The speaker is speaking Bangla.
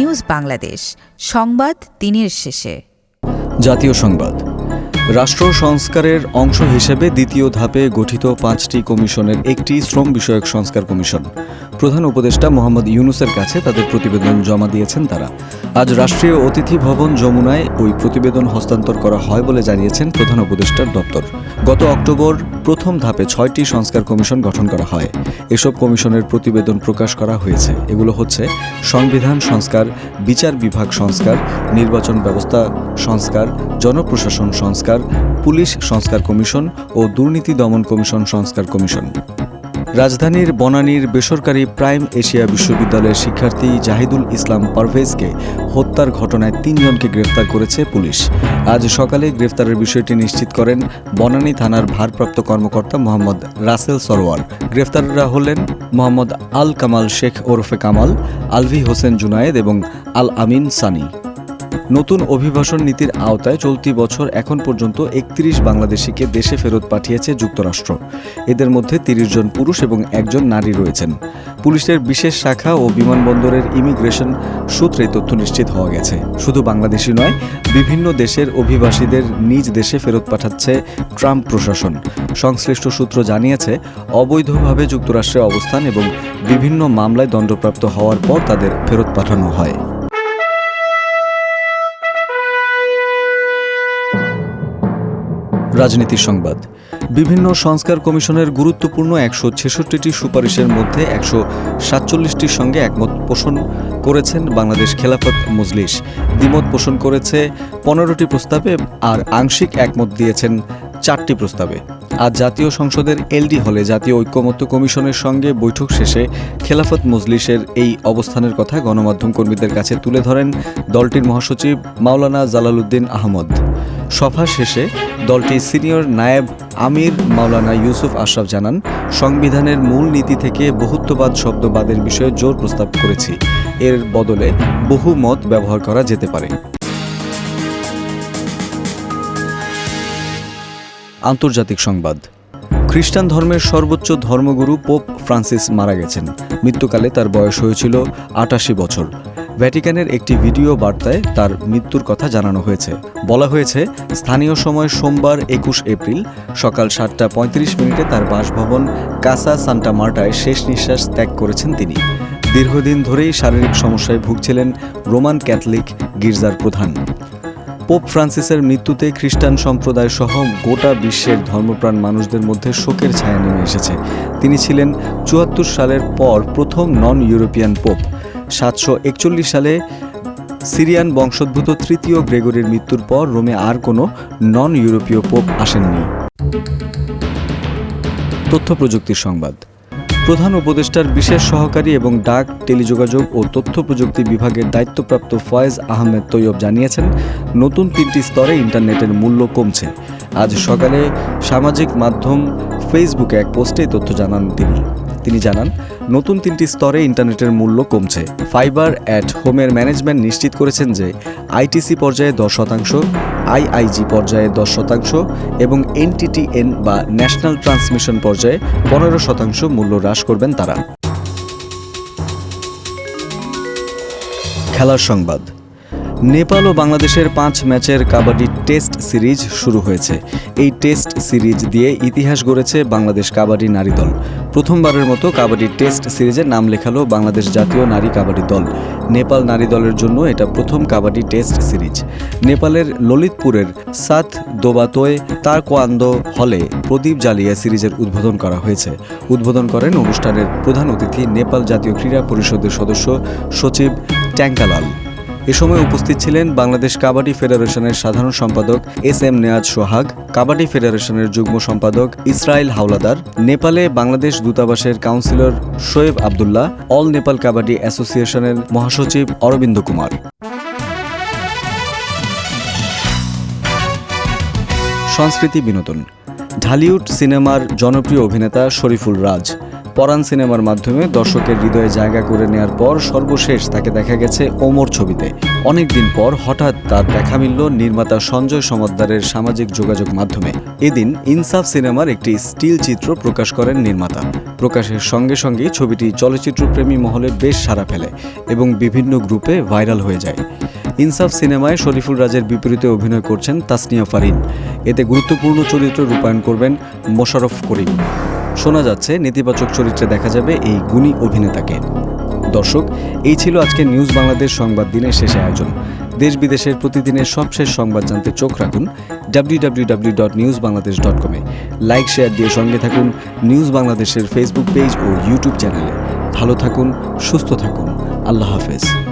নিউজ বাংলাদেশ, সংবাদ দিনের শেষে। জাতীয় সংবাদ। রাষ্ট্র সংস্কারের অংশ হিসেবে দ্বিতীয় ধাপে গঠিত 5টি কমিশনের একটি শ্রম বিষয়ক সংস্কার কমিশন। প্রধান উপদেষ্টা মোহাম্মদ ইউনূসের কাছে তাদের প্রতিবেদন জমা দিয়েছেন তারা। আজ রাষ্ট্রীয় অতিথি ভবন যমুনায় ওই প্রতিবেদন হস্তান্তর করা হয় বলে জানিয়েছেন প্রধান উপদেষ্টার দপ্তর। গত অক্টোবর প্রথম ধাপে 6টি সংস্কার কমিশন গঠন করা হয়। এসব কমিশনের প্রতিবেদন প্রকাশ করা হয়েছে। এগুলো হচ্ছে সংবিধান সংস্কার, বিচার বিভাগ সংস্কার, নির্বাচন ব্যবস্থা সংস্কার, জনপ্রশাসন সংস্কার, পুলিশ সংস্কার কমিশন ও দুর্নীতি দমন কমিশন সংস্কার কমিশন। রাজধানীর বনানীর বেসরকারি প্রাইম এশিয়া বিশ্ববিদ্যালয়ের শিক্ষার্থী জাহিদুল ইসলাম পারভেজকে হত্যার ঘটনায় 3 জনকে গ্রেফতার করেছে পুলিশ। আজ সকালে গ্রেফতারের বিষয়টি নিশ্চিত করেন বনানী থানার ভারপ্রাপ্ত কর্মকর্তা মোহাম্মদ রাসেল সরোয়ার। গ্রেফতাররা হলেন মোহাম্মদ আল কামাল শেখ ওরফে কামাল, আলভি হোসেন জুনায়েদ এবং আল আমিন সানি। নতুন অভিবাসন নীতির আওতায় চলতি বছর এখন পর্যন্ত 31 বাংলাদেশিকে দেশে ফেরত পাঠিয়েছে যুক্তরাষ্ট্র। এদের মধ্যে 30 জন পুরুষ এবং 1 জন নারী রয়েছেন। পুলিশের বিশেষ শাখা ও বিমানবন্দরের ইমিগ্রেশন সূত্রে তথ্য নিশ্চিত হওয়া গেছে। শুধু বাংলাদেশি নয়, বিভিন্ন দেশের অভিবাসীদের নিজ দেশে ফেরত পাঠাচ্ছে ট্রাম্প প্রশাসন। সংশ্লিষ্ট সূত্র জানিয়েছে, অবৈধভাবে যুক্তরাষ্ট্রে অবস্থান এবং বিভিন্ন মামলায় দণ্ডপ্রাপ্ত হওয়ার পর তাদের ফেরত পাঠানো হয়। রাজনীতির সংবাদ। বিভিন্ন সংস্কার কমিশনের গুরুত্বপূর্ণ 166টি সুপারিশের মধ্যে 147টির সঙ্গে একমত পোষণ করেছেন বাংলাদেশ খেলাফত মজলিস। দ্বিমত পোষণ করেছে 15টি প্রস্তাবে আর আংশিক একমত দিয়েছেন 4টি প্রস্তাবে। আজ জাতীয় সংসদের এলডি হলে জাতীয় ঐক্যমত্য কমিশনের সঙ্গে বৈঠক শেষে খেলাফত মজলিসের এই অবস্থানের কথা গণমাধ্যম কর্মীদের কাছে তুলে ধরেন দলটির মহাসচিব মাওলানা জালালউদ্দিন আহমদ। সভা শেষে দলটির সিনিয়র নায়েব আমির মাওলানা ইউসুফ আশরাফ জানান, সংবিধানের মূল নীতি থেকে বহুত্ববাদ শব্দ বাদের বিষয়ে জোর প্রস্তাব করেছি। এর বদলে বহু মত ব্যবহার করা যেতে পারে। আন্তর্জাতিক সংবাদ। খ্রিস্টান ধর্মের সর্বোচ্চ ধর্মগুরু পোপ ফ্রান্সিস মারা গেছেন। মৃত্যুকালে তার বয়স হয়েছিল 88 বছর। ভ্যাটিকানের একটি ভিডিও বার্তায় তার মৃত্যুর কথা জানানো হয়েছে। বলা হয়েছে, স্থানীয় সময় সোমবার 21 এপ্রিল সকাল 7:35 তার বাসভবন কাসা সান্টা মার্টায় শেষ নিঃশ্বাস ত্যাগ করেছেন তিনি। দীর্ঘদিন ধরেই শারীরিক সমস্যায় ভুগছিলেন রোমান ক্যাথলিক গির্জার প্রধান। পোপ ফ্রান্সিসের মৃত্যুতে খ্রিস্টান সম্প্রদায় সহ গোটা বিশ্বের ধর্মপ্রাণ মানুষদের মধ্যে শোকের ছায়া নেমে এসেছে। তিনি ছিলেন 74 সালের পর প্রথম নন ইউরোপিয়ান পোপ। 741 সালে সিরিয়ান বংশোদ্ভূত তৃতীয় গ্রেগরির মৃত্যুর পর রোমে আর কোনো নন ইউরোপীয় পোপ আসেননি। তথ্য প্রযুক্তির সংবাদ। প্রধান উপদেষ্টার বিশেষ সহকারী এবং ডাক, টেলিযোগাযোগ ও তথ্য প্রযুক্তি বিভাগের দায়িত্বপ্রাপ্ত ফয়েজ আহমেদ তৈয়ব জানিয়েছেন, নতুন 3টি স্তরে ইন্টারনেটের মূল্য কমছে। আজ সকালে সামাজিক মাধ্যম ফেসবুকে এক পোস্টে তথ্য জানান তিনি জানান, নতুন 3টি স্তরে ইন্টারনেটের মূল্য কমছে। ফাইবার অ্যাট হোমের ম্যানেজমেন্ট নিশ্চিত করেছেন যে আইটিসি পর্যায়ে 10%, আইআইজি পর্যায়ে 10% এবং এনটিটিএন বা ন্যাশনাল ট্রান্সমিশন পর্যায়ে 15% মূল্য হ্রাস করবেন তারা। খেলার সংবাদ। নেপাল ও বাংলাদেশের 5 ম্যাচের কাবাডি টেস্ট সিরিজ শুরু হয়েছে। এই টেস্ট সিরিজ দিয়ে ইতিহাস গড়েছে বাংলাদেশ কাবাডি নারী দল। প্রথমবারের মতো কাবাডি টেস্ট সিরিজে নাম লেখালো বাংলাদেশ জাতীয় নারী কাবাডি দল। নেপাল নারী দলের জন্য এটা প্রথম কাবাডি টেস্ট সিরিজ। নেপালের ললিতপুরের সাত দোবাতোয় তারকোয়ান্দো হলে প্রদীপ জ্বালিয়ে সিরিজের উদ্বোধন করা হয়েছে। উদ্বোধন করেন অনুষ্ঠানের প্রধান অতিথি নেপাল জাতীয় ক্রীড়া পরিষদের সদস্য সচিব ট্যাঙ্কালাল। এ সময় উপস্থিত ছিলেন বাংলাদেশ কাবাডি ফেডারেশনের সাধারণ সম্পাদক এস.এম. নেয়াজ সোহাগ, কাবাডি ফেডারেশনের যুগ্ম সম্পাদক ইসরাইল হাওলাদার, নেপালে বাংলাদেশ দূতাবাসের কাউন্সিলর শোয়েব আবদুল্লাহ, অল নেপাল কাবাডি অ্যাসোসিয়েশনের মহাসচিব অরবিন্দ কুমার। সংস্কৃতি বিনোদন। ঢালিউড সিনেমার জনপ্রিয় অভিনেতা শরীফুল রাজ পরাণ সিনেমার মাধ্যমে দর্শকের হৃদয়ে জায়গা করে নেয়ার পর সর্বশেষ তাকে দেখা গেছে ওমর ছবিতে। অনেকদিন পর হঠাৎ তার দেখা মিলল নির্মাতা সঞ্জয় সমদ্দারের সামাজিক যোগাযোগ মাধ্যমে। এদিন ইনসাফ সিনেমার একটি স্টিল চিত্র প্রকাশ করেন নির্মাতা। প্রকাশের সঙ্গে সঙ্গেই ছবিটি চলচ্চিত্রপ্রেমী মহলে বেশ সাড়া ফেলে এবং বিভিন্ন গ্রুপে ভাইরাল হয়ে যায়। ইনসাফ সিনেমায় শরীফুল রাজের বিপরীতে অভিনয় করছেন তাসনিয়া ফারিন। এতে গুরুত্বপূর্ণ চরিত্র রূপায়ণ করবেন মোশাররফ করিম। শোনা যাচ্ছে নেতিবাচক চরিত্রে দেখা যাবে এই গুণী অভিনেতাকে। দর্শক, এই ছিল আজকে নিউজ বাংলাদেশ সংবাদ দিনের শেষ আয়োজন। দেশ বিদেশের প্রতিদিনের সবশেষ সংবাদ জানতে চোখ রাখুন www.newsbangladesh.com এ। লাইক শেয়ার দিয়ে সঙ্গে থাকুন নিউজ বাংলাদেশের ফেসবুক পেজ ও ইউটিউব চ্যানেলে। ভালো থাকুন, সুস্থ থাকুন। আল্লাহ হাফেজ।